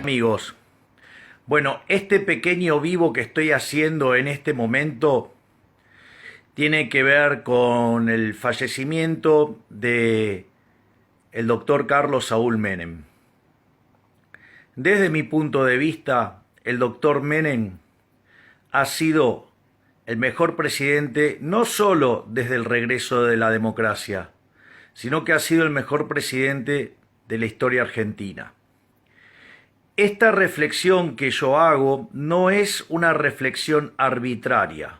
Amigos, bueno, este pequeño vivo que estoy haciendo en este momento tiene que ver con el fallecimiento de el doctor Carlos Saúl Menem. Desde mi punto de vista, el doctor Menem ha sido el mejor presidente no solo desde el regreso de la democracia, sino que ha sido el mejor presidente de la historia argentina. Esta reflexión que yo hago no es una reflexión arbitraria,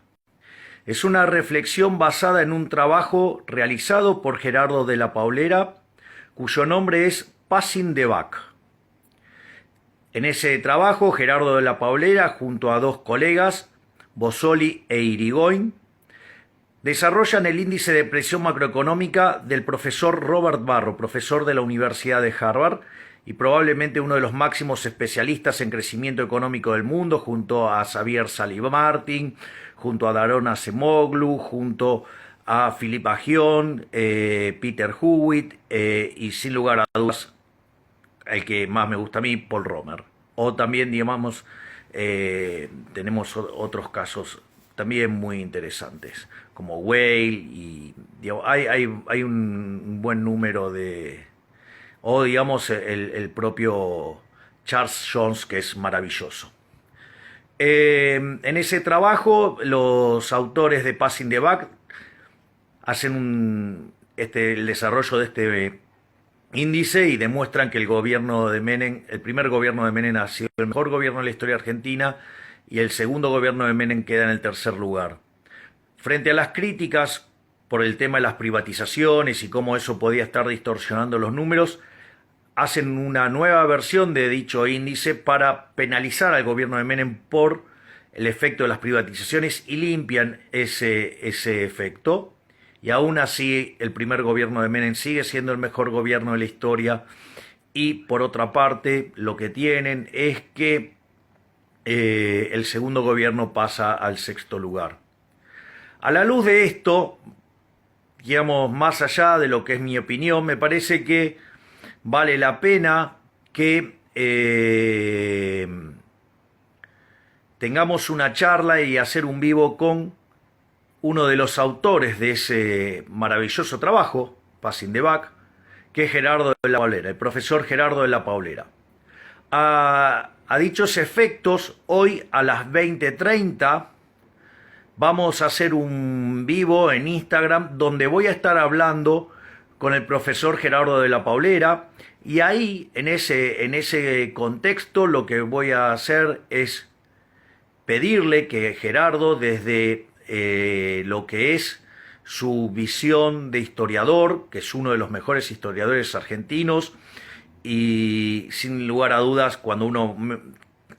es una reflexión basada en un trabajo realizado por Gerardo de la Paulera, cuyo nombre es Passing the Buck. En ese trabajo, Gerardo de la Paulera, junto a dos colegas, Bossoli e Irigoyen, desarrollan el índice de presión macroeconómica del profesor Robert Barro, profesor de la Universidad de Harvard, y probablemente uno de los máximos especialistas en crecimiento económico del mundo, junto a Xavier Salimartin, junto a Daron Acemoglu, junto a Philippe Aghion, Peter Hewitt y sin lugar a dudas el que más me gusta a mí, Paul Romer. O también, digamos, tenemos otros casos también muy interesantes, como Whale, y digamos, hay un buen número de... o digamos el propio Charles Jones, que es maravilloso. En ese trabajo los autores de Passing the Buck hacen el desarrollo de este índice y demuestran que el gobierno de Menem, el primer gobierno de Menem ha sido el mejor gobierno de la historia argentina y el segundo gobierno de Menem queda en el tercer lugar. Frente a las críticas por el tema de las privatizaciones y cómo eso podía estar distorsionando los números, hacen una nueva versión de dicho índice para penalizar al gobierno de Menem por el efecto de las privatizaciones y limpian ese efecto. Y aún así el primer gobierno de Menem sigue siendo el mejor gobierno de la historia. Y por otra parte lo que tienen es que el segundo gobierno pasa al sexto lugar. A la luz de esto, digamos, más allá de lo que es mi opinión, me parece que vale la pena que tengamos una charla y hacer un vivo con uno de los autores de ese maravilloso trabajo, Passing the Buck, que es Gerardo de la Paulera, el profesor Gerardo de la Paulera. A dichos efectos, hoy a las 20:30 vamos a hacer un vivo en Instagram donde voy a estar hablando con el profesor Gerardo de la Paulera, y ahí, en ese contexto, lo que voy a hacer es pedirle que Gerardo, desde lo que es su visión de historiador, que es uno de los mejores historiadores argentinos, y sin lugar a dudas, cuando uno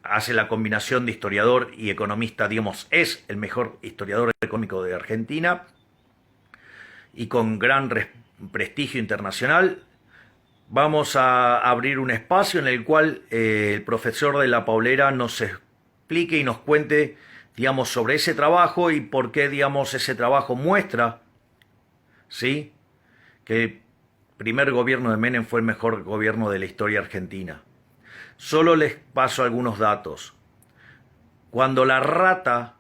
hace la combinación de historiador y economista, digamos, es el mejor historiador económico de Argentina, y con gran prestigio internacional, vamos a abrir un espacio en el cual el profesor de la Paulera nos explique y nos cuente, digamos, sobre ese trabajo y por qué, digamos, ese trabajo muestra, ¿sí?, que el primer gobierno de Menem fue el mejor gobierno de la historia argentina. Solo les paso algunos datos. Cuando la rata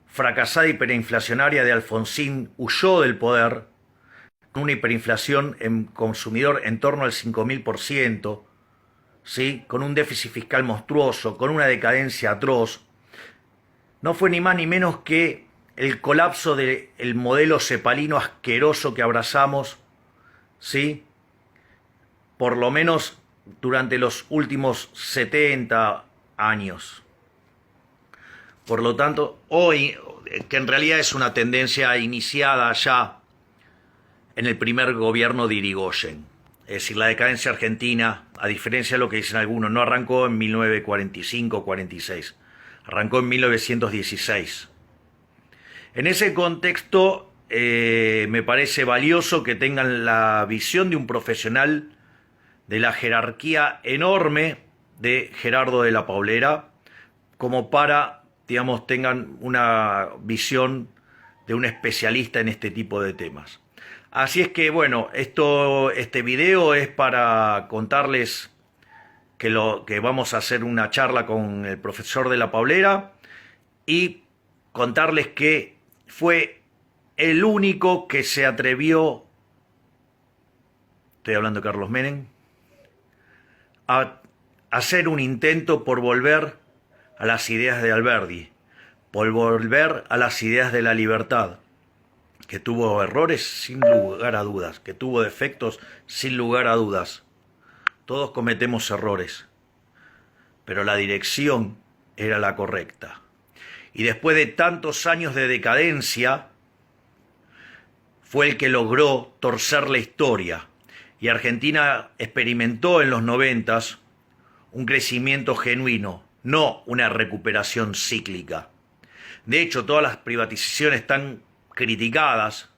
fracasada hiperinflacionaria de Alfonsín huyó del poder, con una hiperinflación en consumidor en torno al 5.000%, ¿sí?, con un déficit fiscal monstruoso, con una decadencia atroz, no fue ni más ni menos que el colapso del modelo cepalino asqueroso que abrazamos, ¿sí?, por lo menos durante los últimos 70 años. Por lo tanto, hoy, que en realidad es una tendencia iniciada ya en el primer gobierno de Irigoyen. Es decir, la decadencia argentina, a diferencia de lo que dicen algunos, no arrancó en 1945-46, arrancó en 1916. En ese contexto, me parece valioso que tengan la visión de un profesional de la jerarquía enorme de Gerardo de la Paulera, como para, digamos, tengan una visión de un especialista en este tipo de temas. Así es que bueno, este video es para contarles que vamos a hacer una charla con el profesor de la Paulera y contarles que fue el único que se atrevió, estoy hablando de Carlos Menem, a hacer un intento por volver a las ideas de Alberdi, por volver a las ideas de la libertad, que tuvo errores sin lugar a dudas, que tuvo defectos sin lugar a dudas. Todos cometemos errores, pero la dirección era la correcta. Y después de tantos años de decadencia, fue el que logró torcer la historia. Y Argentina experimentó en los 90 un crecimiento genuino, no una recuperación cíclica. De hecho, todas las privatizaciones tan criticadas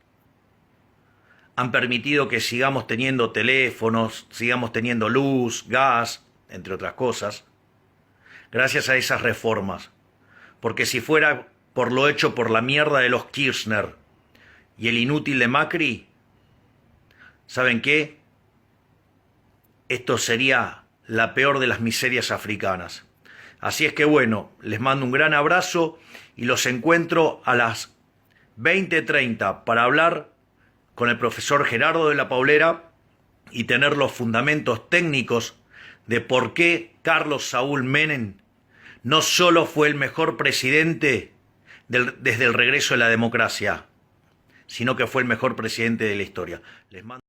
han permitido que sigamos teniendo teléfonos, sigamos teniendo luz, gas, entre otras cosas, gracias a esas reformas. Porque si fuera por lo hecho por la mierda de los Kirchner y el inútil de Macri, ¿saben qué? Esto sería la peor de las miserias africanas. Así es que bueno, les mando un gran abrazo y los encuentro a las 20:30 para hablar con el profesor Gerardo de la Paulera y tener los fundamentos técnicos de por qué Carlos Saúl Menem no solo fue el mejor presidente desde el regreso de la democracia, sino que fue el mejor presidente de la historia. Les mando